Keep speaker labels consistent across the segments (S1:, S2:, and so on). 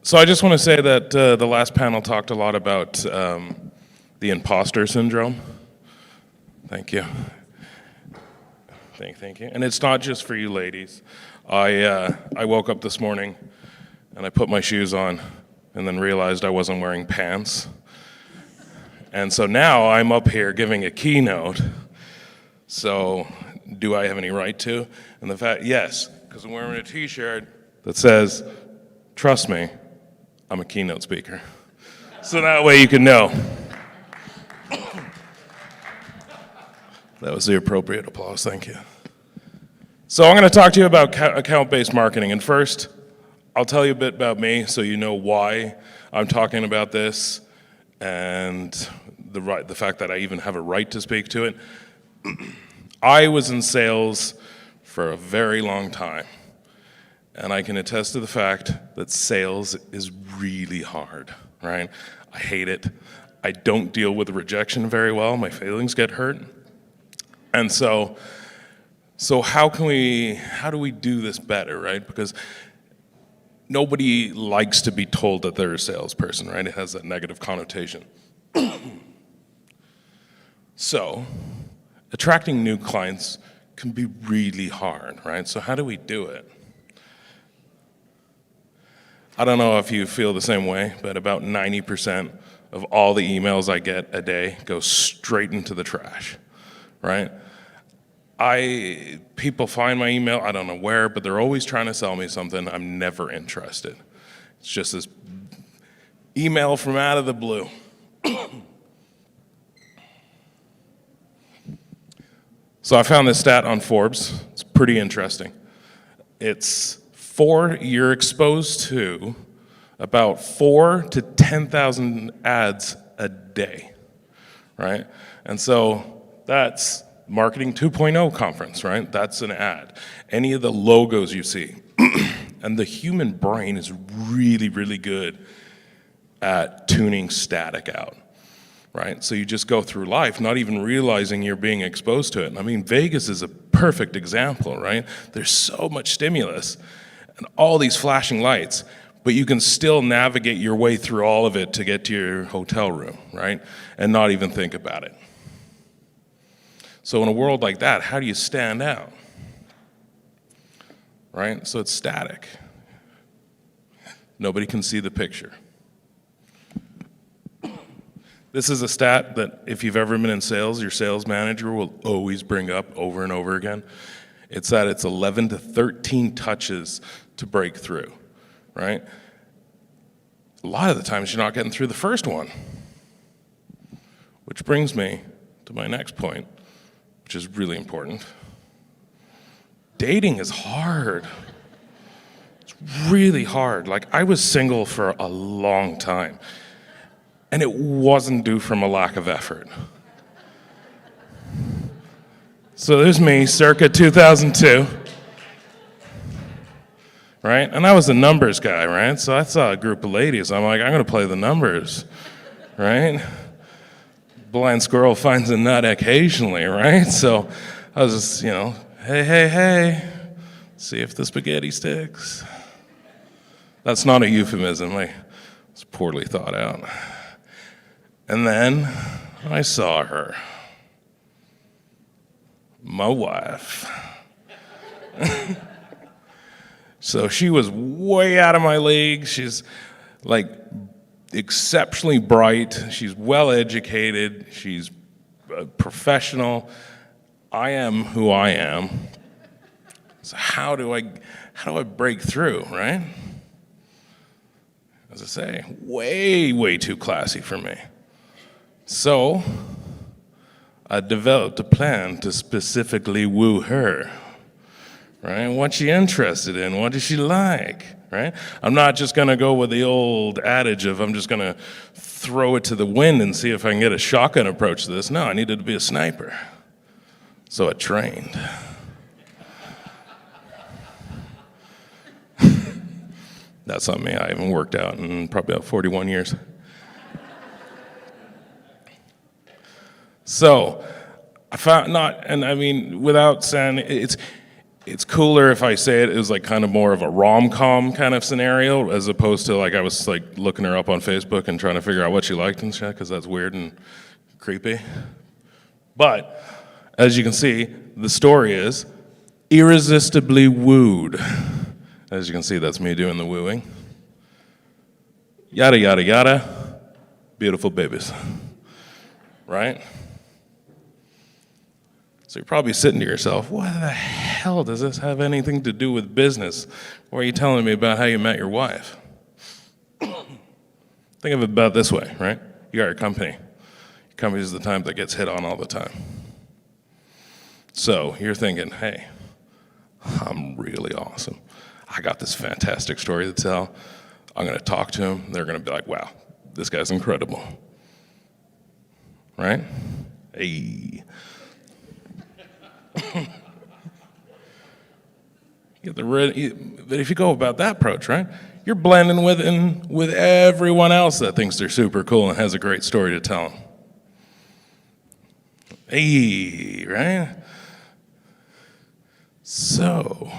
S1: So I just want to say that the last panel talked a lot about the imposter syndrome. Thank you. Thank you. And it's not just for you ladies. I woke up this morning and I put my shoes on and then realized I wasn't wearing pants. And so now I'm up here giving a keynote. So do I have any right to? And the fact, yes, because I'm wearing a t-shirt that says, trust me, I'm a keynote speaker. So that way you can know. That was the appropriate applause, thank you. So I'm going to talk to you about account-based marketing. And first, I'll tell you a bit about me so you know why I'm talking about this and the fact that I even have a right to speak to it. I was in sales for a very long time. And I can attest to the fact that sales is really hard, right? I hate it. I don't deal with rejection very well. My feelings get hurt. And so how do we do this better, right? Because nobody likes to be told that they're a salesperson, right? It has that negative connotation. So attracting new clients can be really hard, right? So how do we do it? I don't know if you feel the same way, but about 90% of all the emails I get a day go straight into the trash, right? People find my email, I don't know where, but they're always trying to sell me something. I'm never interested. It's just this email from out of the blue. So I found this stat on Forbes. It's pretty interesting. You're exposed to about 4,000 to 10,000 ads a day, right? And so that's Marketing 2.0 conference, right? That's an ad. Any of the logos you see. And the human brain is really, really good at tuning static out, right? So you just go through life not even realizing you're being exposed to it. I mean, Vegas is a perfect example, right? There's so much stimulus and all these flashing lights, but you can still navigate your way through all of it to get to your hotel room, right? And not even think about it. So in a world like that, how do you stand out? Right? So it's static. Nobody can see the picture. This is a stat that if you've ever been in sales, your sales manager will always bring up over and over again. It's that it's 11 to 13 touches to break through, right? A lot of the times you're not getting through the first one. Which brings me to my next point, which is really important. Dating is hard. It's really hard. Like, I was single for a long time, and it wasn't due from a lack of effort. So there's me, circa 2002, right? And I was a numbers guy, right? So I saw a group of ladies. I'm like, I'm going to play the numbers, right? Blind squirrel finds a nut occasionally, right? So I was just, hey, see if the spaghetti sticks. That's not a euphemism. It's poorly thought out. And then I saw her. My wife. So she was way out of my league. She's like exceptionally bright. She's well educated. She's a professional. I am who I am. So how do I break through, right? As I say, way too classy for me. So I developed a plan to specifically woo her, right? What's she interested in? What does she like, right? I'm not just gonna go with the old adage of I'm just gonna throw it to the wind and see if I can get a shotgun approach to this. No, I needed to be a sniper. So I trained. That's not me. I haven't worked out in probably about 41 years. So I found without saying, It's cooler if I say it as like kind of more of a rom-com kind of scenario, as opposed to like I was like looking her up on Facebook and trying to figure out what she liked and shit, because that's weird and creepy. But as you can see, the story is irresistibly wooed. As you can see, that's me doing the wooing. Yada, yada, yada. Beautiful babies. Right? So you're probably sitting to yourself, what the hell does this have anything to do with business? Why are you telling me about how you met your wife? Think of it about this way, right? You got your company. Your company is the time that gets hit on all the time. So you're thinking, hey, I'm really awesome. I got this fantastic story to tell. I'm going to talk to them. They're going to be like, wow, this guy's incredible. Right? Hey. But if you go about that approach, right, you're blending with everyone else that thinks they're super cool and has a great story to tell them. Hey, right? So,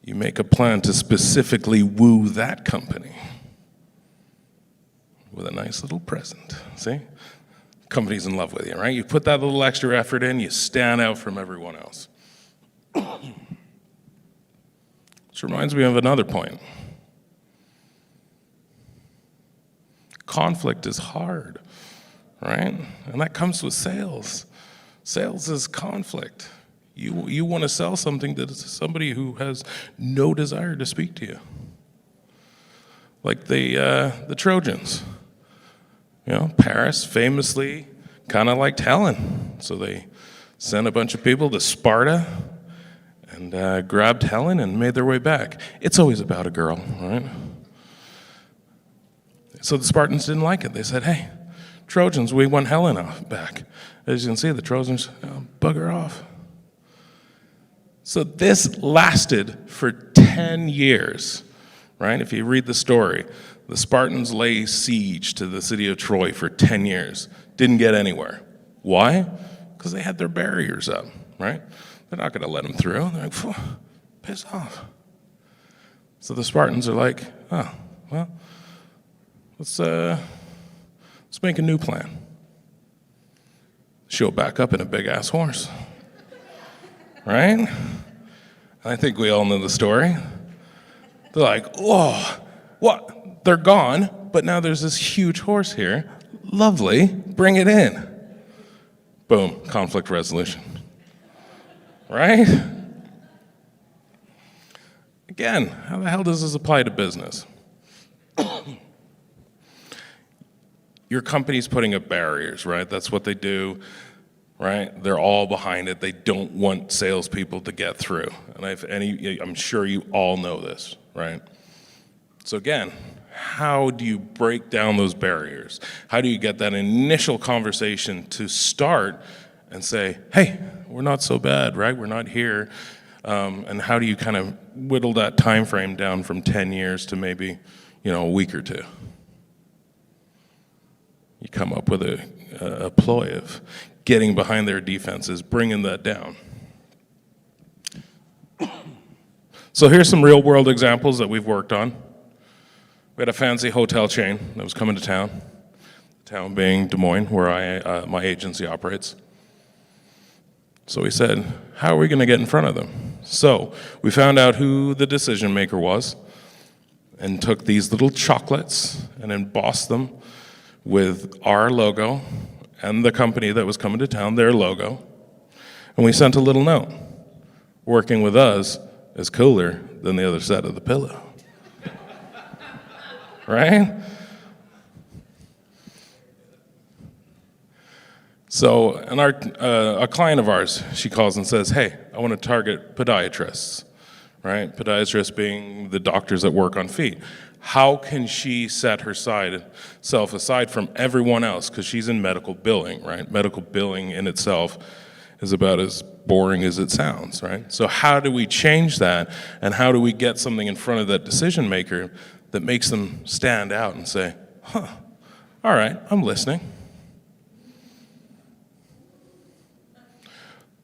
S1: you make a plan to specifically woo that company with a nice little present, see? Company's in love with you, right? You put that little extra effort in, you stand out from everyone else. Which reminds me of another point. Conflict is hard, right? And that comes with sales. Sales is conflict. You want to sell something to somebody who has no desire to speak to you. Like the Trojans. You know, Paris famously kind of liked Helen. So they sent a bunch of people to Sparta and grabbed Helen and made their way back. It's always about a girl, right? So the Spartans didn't like it. They said, hey, Trojans, we want Helen back. As you can see, the Trojans bugger off. So this lasted for 10 years, right? If you read the story, the Spartans lay siege to the city of Troy for 10 years. Didn't get anywhere. Why? Because they had their barriers up, right? They're not going to let them through. They're like, piss off. So the Spartans are like, oh, well, let's make a new plan. Show back up in a big-ass horse. Right? I think we all know the story. They're like, oh, what? They're gone, but now there's this huge horse here. Lovely, bring it in. Boom, conflict resolution. Right? Again, how the hell does this apply to business? Your company's putting up barriers, right? That's what they do. Right? They're all behind it. They don't want salespeople to get through. And I'm sure you all know this, right? So again, how do you break down those barriers? How do you get that initial conversation to start and say, hey, we're not so bad, right? We're not here. And how do you kind of whittle that time frame down from 10 years to maybe, a week or two? You come up with a ploy of getting behind their defenses, bringing that down. So here's some real world examples that we've worked on. We had a fancy hotel chain that was coming to town, the town being Des Moines, where my agency operates. So we said, how are we going to get in front of them? So we found out who the decision maker was and took these little chocolates and embossed them with our logo and the company that was coming to town, their logo. And we sent a little note. Working with us is cooler than the other side of the pillow. Right? So, and a client of ours, she calls and says, hey, I want to target podiatrists, right? Podiatrists being the doctors that work on feet. How can she set herself aside from everyone else? Because she's in medical billing, right? Medical billing in itself is about as boring as it sounds, right? So how do we change that? And how do we get something in front of that decision maker that makes them stand out and say, huh, all right, I'm listening.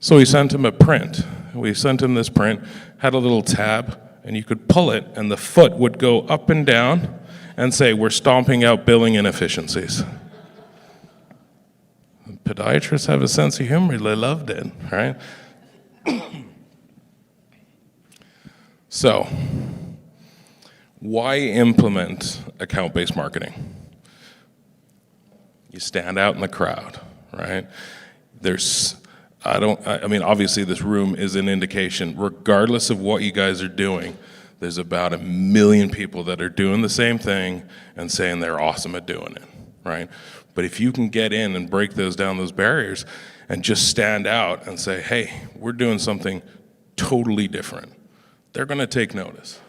S1: So we sent him a print. We sent him this print, had a little tab, and you could pull it, and the foot would go up and down and say, we're stomping out billing inefficiencies. Podiatrists have a sense of humor. They loved it, right? So, why implement account-based marketing? You stand out in the crowd, right? I mean, obviously this room is an indication, regardless of what you guys are doing, there's about 1 million people that are doing the same thing and saying they're awesome at doing it, right? But if you can get in and break those barriers and just stand out and say, hey, we're doing something totally different, they're gonna take notice.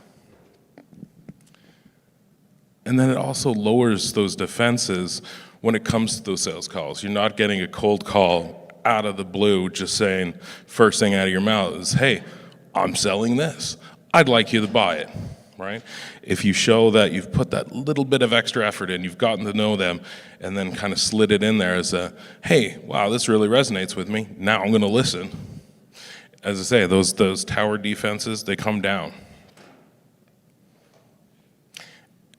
S1: And then it also lowers those defenses when it comes to those sales calls. You're not getting a cold call out of the blue just saying, first thing out of your mouth is, hey, I'm selling this. I'd like you to buy it, right? If you show that you've put that little bit of extra effort in, you've gotten to know them, and then kind of slid it in there as a, hey, wow, this really resonates with me. Now I'm gonna listen. As I say, those tower defenses, they come down.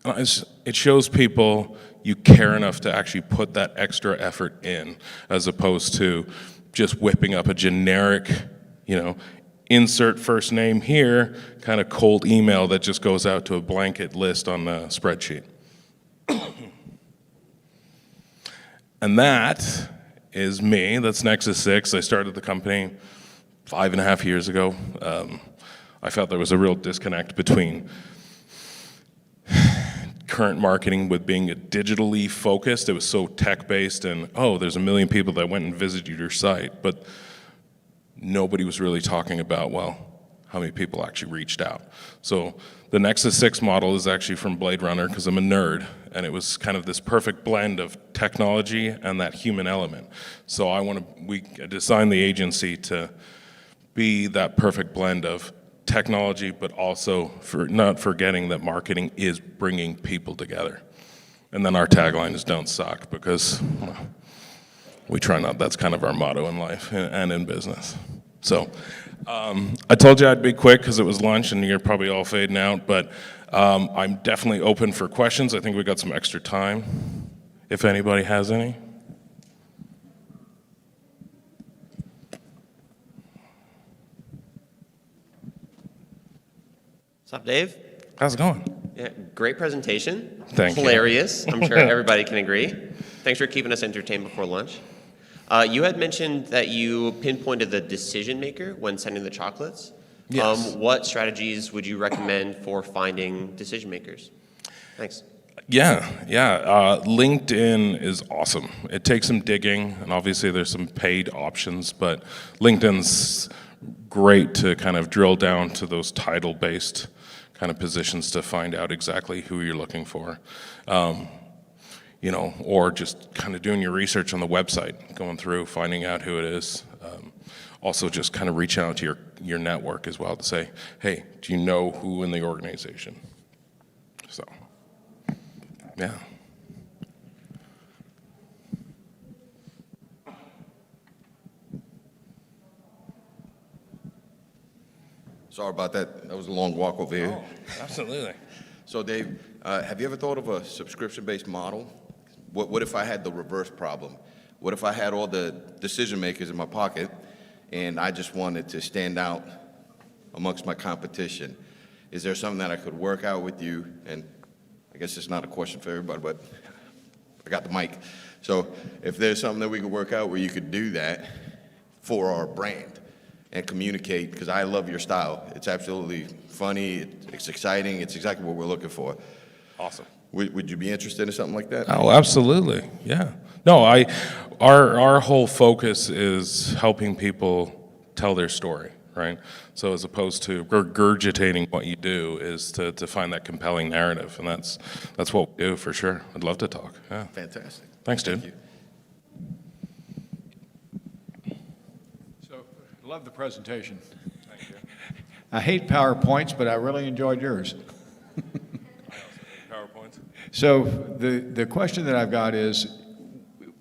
S1: It shows people you care enough to actually put that extra effort in, as opposed to just whipping up a generic, insert first name here, kind of cold email that just goes out to a blanket list on the spreadsheet. And that is me. That's Nexus 6. I started the company 5.5 years ago. I felt there was a real disconnect between current marketing with being digitally focused. It was so tech-based and, there's 1 million people that went and visited your site, but nobody was really talking about, how many people actually reached out. So the Nexus 6 model is actually from Blade Runner, because I'm a nerd, and it was kind of this perfect blend of technology and that human element. So we designed the agency to be that perfect blend of technology, but also not forgetting that marketing is bringing people together. And then our tagline is "Don't suck," because we try not. That's kind of our motto in life and in business. So I told you I'd be quick because it was lunch and you're probably all fading out, but I'm definitely open for questions. I think we got some extra time, if anybody has any.
S2: What's up, Dave?
S1: How's it going?
S2: Yeah, great presentation.
S1: Thank you.
S2: Hilarious. I'm sure everybody can agree. Thanks for keeping us entertained before lunch. You had mentioned that you pinpointed the decision maker when sending the chocolates.
S1: Yes.
S2: What strategies would you recommend for finding decision makers? Thanks.
S1: Yeah. LinkedIn is awesome. It takes some digging, and obviously there's some paid options, but LinkedIn's great to kind of drill down to those title-based kind of positions to find out exactly who you're looking for. Or just kind of doing your research on the website, going through, finding out who it is. Also just kind of reaching out to your network as well to say, hey, do you know who in the organization? So, yeah.
S3: Sorry about that. That was a long walk over here.
S1: Oh, absolutely.
S3: So, Dave, have you ever thought of a subscription-based model? What if I had the reverse problem? What if I had all the decision makers in my pocket and I just wanted to stand out amongst my competition? Is there something that I could work out with you? And I guess it's not a question for everybody, but I got the mic. So if there's something that we could work out where you could do that for our brand and communicate, because I love your style. It's absolutely funny, it's exciting, it's exactly what we're looking for.
S1: Awesome.
S3: Would you be interested in something like that?
S1: Oh, absolutely. Yeah. No, our whole focus is helping people tell their story, right? So as opposed to regurgitating what you do is to find that compelling narrative, and that's what we do for sure. I'd love to talk. Yeah.
S3: Fantastic.
S1: Thanks, dude.
S3: Thank you.
S4: Love the presentation. Thank you. I hate PowerPoints, but I really enjoyed yours.
S1: PowerPoints.
S4: So the question that I've got is,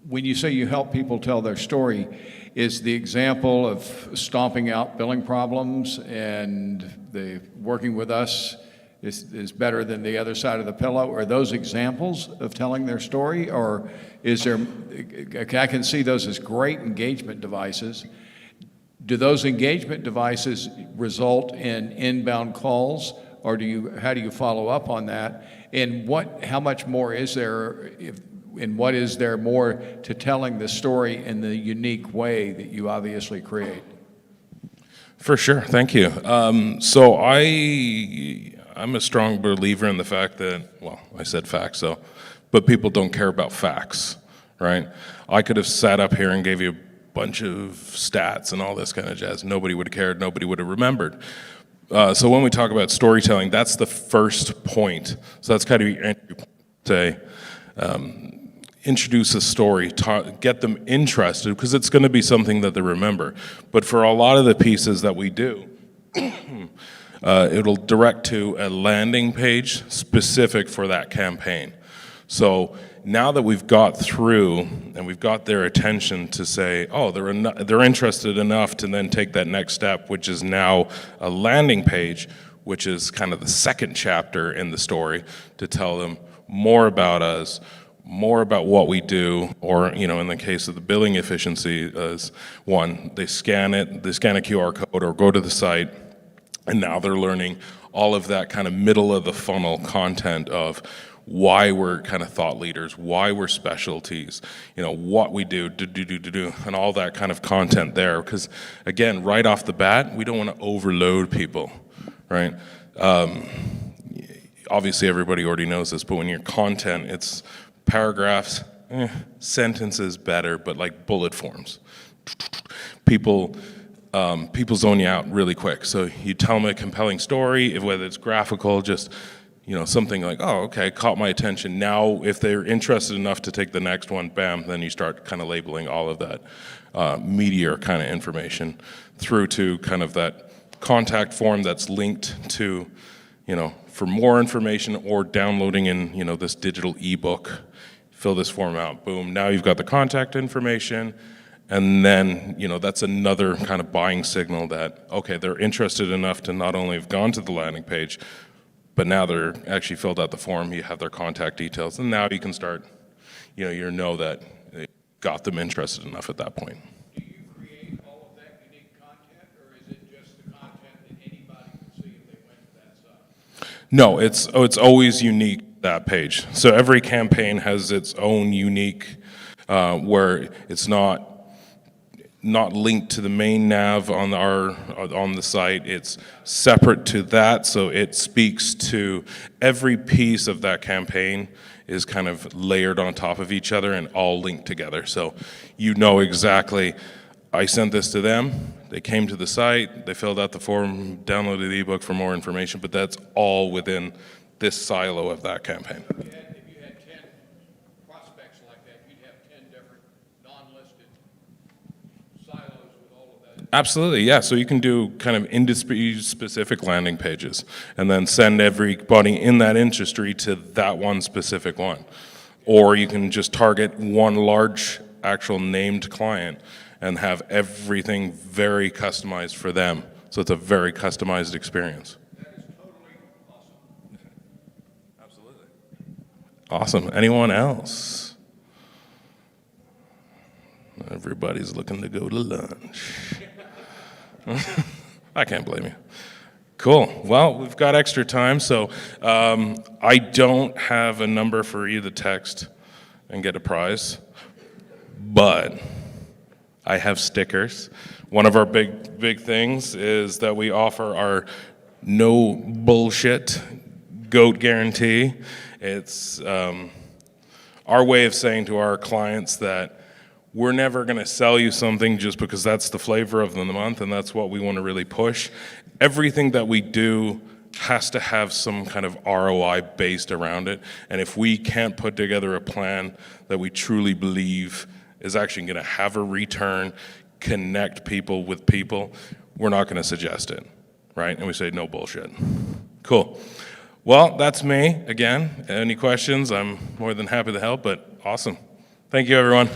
S4: when you say you help people tell their story, is the example of stomping out billing problems and the working with us is better than the other side of the pillow? Are those examples of telling their story, or is there, I can see those as great engagement devices. Do those engagement devices result in inbound calls, or how do you follow up on that? And how much more is there, and what is there more to telling the story in the unique way that you obviously create?
S1: For sure, thank you. So I'm a strong believer in the fact that, well, I said facts, but people don't care about facts, right? I could have sat up here and gave you a bunch of stats and all this kind of jazz. Nobody would have cared, nobody would have remembered. So when we talk about storytelling, that's the first point. So that's kind of your entry point. Say, introduce a story, get them interested, because it's going to be something that they remember. But for a lot of the pieces that we do, it'll direct to a landing page specific for that campaign. So now that we've got through and we've got their attention to say, oh, they're interested enough to then take that next step, which is now a landing page, which is kind of the second chapter in the story, to tell them more about us, more about what we do, or, in the case of the billing efficiency, as one, they scan a QR code or go to the site, and now they're learning all of that kind of middle of the funnel content of why we're kind of thought leaders, why we're specialties, what we do, and all that kind of content there. Because again, right off the bat, we don't want to overload people, right? Obviously everybody already knows this, but when your content, it's paragraphs, sentences better, but like bullet forms. People zone you out really quick. So you tell them a compelling story, whether it's graphical, just something like, oh, okay, caught my attention. Now, if they're interested enough to take the next one, bam, then you start kind of labeling all of that meatier kind of information through to kind of that contact form that's linked to, for more information or downloading in, this digital ebook. Fill this form out, boom. Now you've got the contact information, and then, that's another kind of buying signal that, okay, they're interested enough to not only have gone to the landing page, but now they're actually filled out the form, you have their contact details, and now you can start, you know that you got them interested enough at that point.
S4: Do you create all of that unique content, or is it just the content that anybody can see if they went to that site?
S1: No, it's always unique, that page. So every campaign has its own unique, where it's not linked to the main nav on the site. It's separate to that, so it speaks to every piece of that campaign is kind of layered on top of each other and all linked together. So exactly, I sent this to them, they came to the site, they filled out the form, downloaded the ebook for more information, but that's all within this silo of that campaign.
S4: If you had 10 prospects like that, you'd have 10 different non-listed silos with all of that.
S1: Absolutely, yeah. So you can do kind of industry-specific landing pages and then send everybody in that industry to that one specific one. Or you can just target one large actual named client and have everything very customized for them. So it's a very customized experience.
S4: That is totally awesome.
S1: Absolutely. Awesome. Anyone else? Everybody's looking to go to lunch. I can't blame you. Cool. Well, we've got extra time, so I don't have a number for you to text and get a prize, but I have stickers. One of our big things is that we offer our no bullshit GOAT guarantee. It's our way of saying to our clients that we're never going to sell you something just because that's the flavor of the month and that's what we want to really push. Everything that we do has to have some kind of ROI based around it. And if we can't put together a plan that we truly believe is actually going to have a return, connect people with people, we're not going to suggest it, right? And we say no bullshit. Cool. Well, that's me. Again, any questions? I'm more than happy to help, but awesome. Thank you, everyone.